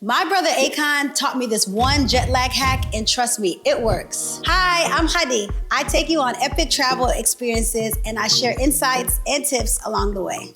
My brother Akon taught me this one jet lag hack, and trust me, it works. Hi, I'm Hadi. I take you on epic travel experiences and I share insights and tips along the way.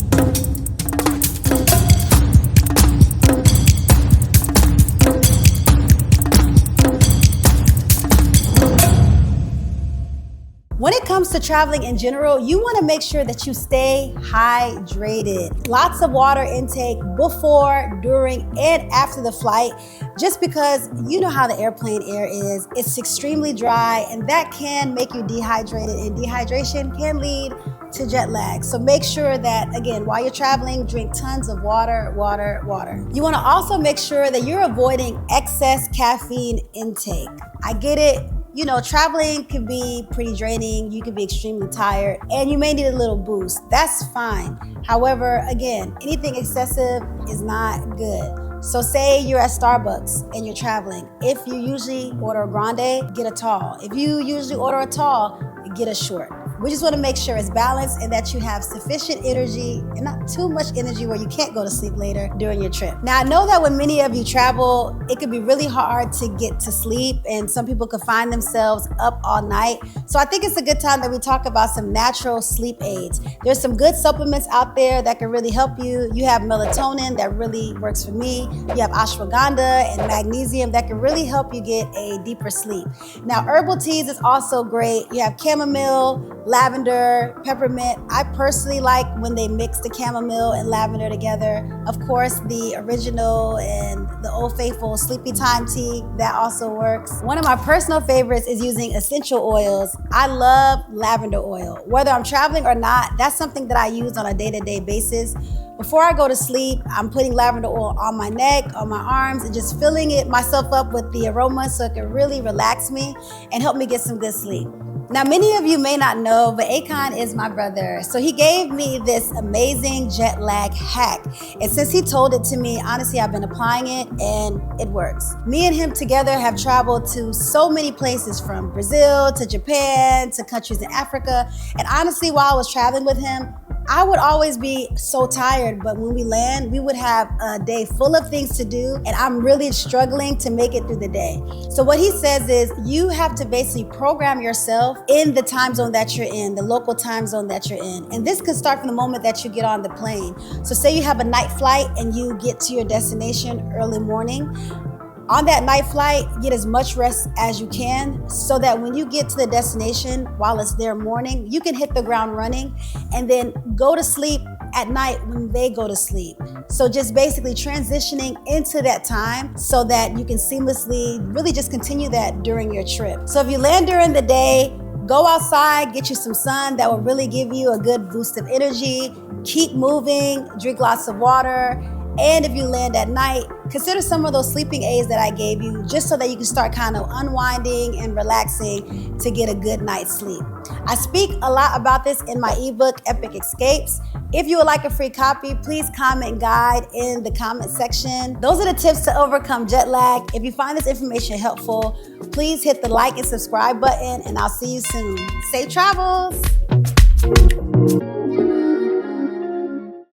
When it comes to traveling in general, you want to make sure that you stay hydrated. Lots of water intake before, during, and after the flight, just because you know how the airplane air is. It's extremely dry, and that can make you dehydrated, and dehydration can lead to jet lag. So make sure that, again, while you're traveling, drink tons of water. You want to also make sure that you're avoiding excess caffeine intake. I get it. You know, traveling can be pretty draining. You can be extremely tired and you may need a little boost. That's fine. However, again, anything excessive is not good. So say you're at Starbucks and you're traveling. If you usually order a grande, get a tall. If you usually order a tall, get a short. We just want to make sure it's balanced and that you have sufficient energy and not too much energy where you can't go to sleep later during your trip. Now, I know that when many of you travel, it can be really hard to get to sleep and some people can find themselves up all night. So I think it's a good time that we talk about some natural sleep aids. There's some good supplements out there that can really help you. You have melatonin that really works for me. You have ashwagandha and magnesium that can really help you get a deeper sleep. Now, herbal teas is also great. You have chamomile, lavender, peppermint. I personally like when they mix the chamomile and lavender together. Of course, the original and the Old Faithful Sleepy Time tea, that also works. One of my personal favorites is using essential oils. I love lavender oil. Whether I'm traveling or not, that's something that I use on a day-to-day basis. Before I go to sleep, I'm putting lavender oil on my neck, on my arms, and just filling it myself up with the aroma so it can really relax me and help me get some good sleep. Now, many of you may not know, but Akon is my brother. So he gave me this amazing jet lag hack. And since he told it to me, honestly, I've been applying it and it works. Me and him together have traveled to so many places, from Brazil to Japan to countries in Africa. And honestly, while I was traveling with him, I would always be so tired, but when we land, we would have a day full of things to do, and I'm really struggling to make it through the day. So what he says is you have to basically program yourself in the time zone that you're in, the local time zone that you're in. And this could start from the moment that you get on the plane. So say you have a night flight and you get to your destination early morning. On that night flight, get as much rest as you can so that when you get to the destination while it's their morning, you can hit the ground running and then go to sleep at night when they go to sleep. So just basically transitioning into that time so that you can seamlessly really just continue that during your trip. So if you land during the day, go outside, get you some sun. That will really give you a good boost of energy. Keep moving, drink lots of water. And if you land at night, consider some of those sleeping aids that I gave you just so that you can start kind of unwinding and relaxing to get a good night's sleep. I speak a lot about this in my ebook, Epic Escapes. If you would like a free copy, please comment guide in the comment section. Those are the tips to overcome jet lag. If you find this information helpful, please hit the like and subscribe button, and I'll see you soon. Safe travels.